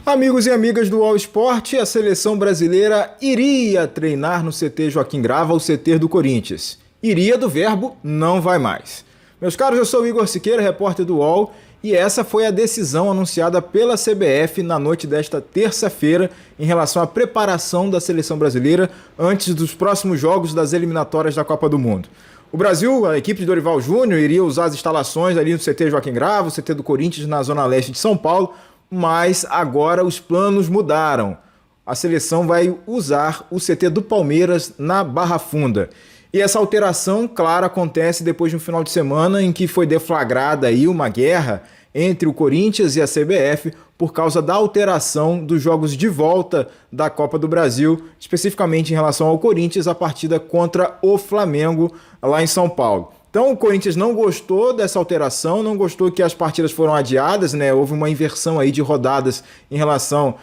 Amigos e amigas do All Sport, a seleção brasileira iria treinar no CT Joaquim Grava, o CT do Corinthians. Iria do verbo não vai mais. Meus caros, eu sou o Igor Siqueira, repórter do UOL, e essa foi a decisão anunciada pela CBF na noite desta terça-feira em relação à preparação da seleção brasileira antes dos próximos jogos das eliminatórias da Copa do Mundo. O Brasil, a equipe de Dorival Júnior, iria usar as instalações ali no CT Joaquim Grava, o CT do Corinthians na zona leste de São Paulo, mas agora os planos mudaram. A seleção vai usar o CT do Palmeiras na Barra Funda. E essa alteração, claro, acontece depois de um final de semana em que foi deflagrada aí uma guerra entre o Corinthians e a CBF por causa da alteração dos jogos de volta da Copa do Brasil, especificamente em relação ao Corinthians, a partida contra o Flamengo lá em São Paulo. Então o Corinthians não gostou dessa alteração, não gostou que as partidas foram adiadas, né? Houve uma inversão aí de rodadas em relação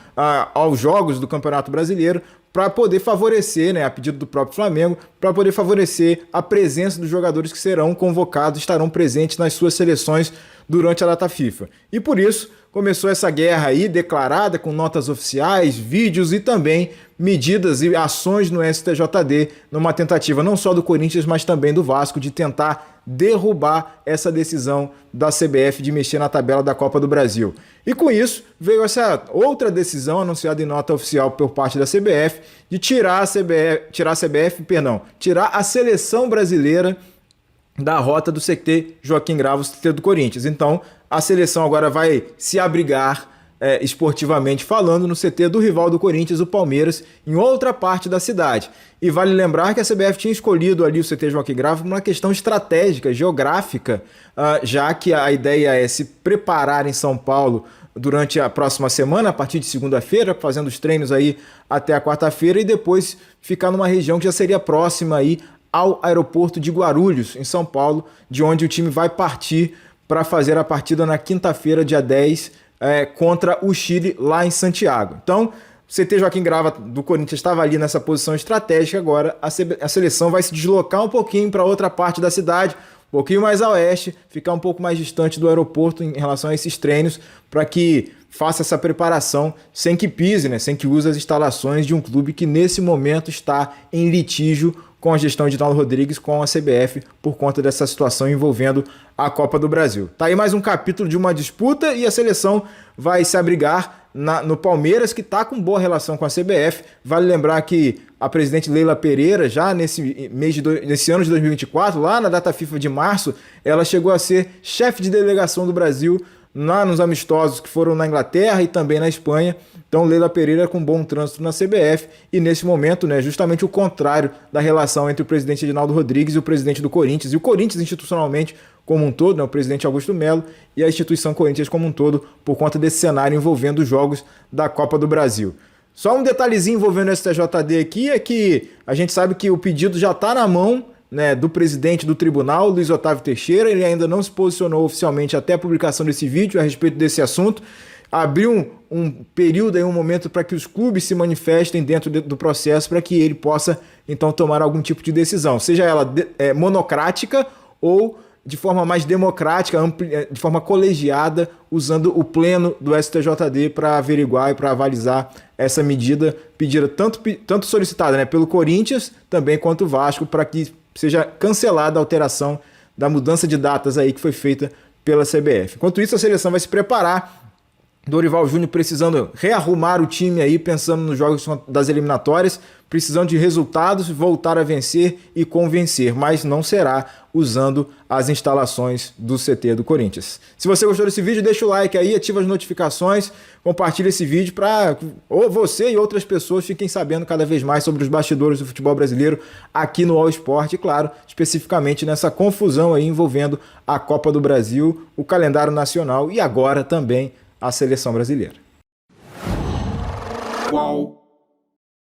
aos jogos do Campeonato Brasileiro para poder favorecer, né, a pedido do próprio Flamengo, para poder favorecer a presença dos jogadores que serão convocados, estarão presentes nas suas seleções durante a data FIFA. E por isso começou essa guerra aí declarada com notas oficiais, vídeos e também medidas e ações no STJD, numa tentativa não só do Corinthians, mas também do Vasco de tentar derrubar essa decisão da CBF de mexer na tabela da Copa do Brasil. E com isso veio essa outra decisão anunciada em nota oficial por parte da CBF de tirar a seleção brasileira da rota do CT Joaquim Grava, o CT do Corinthians. Então, a seleção agora vai se abrigar esportivamente falando no CT do rival do Corinthians, o Palmeiras, em outra parte da cidade. E vale lembrar que a CBF tinha escolhido ali o CT Joaquim Grava por uma questão estratégica, geográfica, já que a ideia é se preparar em São Paulo durante a próxima semana, a partir de segunda-feira, fazendo os treinos aí até a quarta-feira e depois ficar numa região que já seria próxima aí ao aeroporto de Guarulhos, em São Paulo, de onde o time vai partir para fazer a partida na quinta-feira, dia 10, contra o Chile, lá em Santiago. Então, o CT Joaquim Grava do Corinthians estava ali nessa posição estratégica, agora a seleção vai se deslocar um pouquinho para outra parte da cidade, um pouquinho mais a oeste, ficar um pouco mais distante do aeroporto em relação a esses treinos, para que faça essa preparação sem que pise, né, sem que use as instalações de um clube que nesse momento está em litígio com a gestão de Naldo Rodrigues, com a CBF, por conta dessa situação envolvendo a Copa do Brasil. Tá aí mais um capítulo de uma disputa e a seleção vai se abrigar no Palmeiras, que está com boa relação com a CBF. Vale lembrar que a presidente Leila Pereira, já nesse ano de 2024, lá na data FIFA de março, ela chegou a ser chefe de delegação do Brasil lá nos amistosos que foram na Inglaterra e também na Espanha. Então Leila Pereira com bom trânsito na CBF e nesse momento, né, justamente o contrário da relação entre o presidente Edinaldo Rodrigues e o presidente do Corinthians, e o Corinthians institucionalmente como um todo, né, o presidente Augusto Melo, e a instituição Corinthians como um todo, por conta desse cenário envolvendo os jogos da Copa do Brasil. Só um detalhezinho envolvendo o STJD aqui é que a gente sabe que o pedido já está na mão, né, do presidente do tribunal, Luiz Otávio Teixeira. Ele ainda não se posicionou oficialmente até a publicação desse vídeo a respeito desse assunto. Abriu um período, um momento para que os clubes se manifestem dentro do processo para que ele possa então tomar algum tipo de decisão, seja ela monocrática ou de forma mais democrática, de forma colegiada, usando o pleno do STJD para averiguar e para avalizar essa medida pedida tanto solicitada, né, pelo Corinthians também quanto o Vasco, para que seja cancelada a alteração da mudança de datas aí que foi feita pela CBF. Enquanto isso, a seleção vai se preparar. Dorival Júnior precisando rearrumar o time aí, pensando nos jogos das eliminatórias, precisando de resultados, voltar a vencer e convencer, mas não será usando as instalações do CT do Corinthians. Se você gostou desse vídeo, deixa o like aí, ativa as notificações, compartilha esse vídeo para você e outras pessoas fiquem sabendo cada vez mais sobre os bastidores do futebol brasileiro aqui no All Sport, e claro, especificamente nessa confusão aí envolvendo a Copa do Brasil, o calendário nacional e agora também a seleção brasileira. Uau.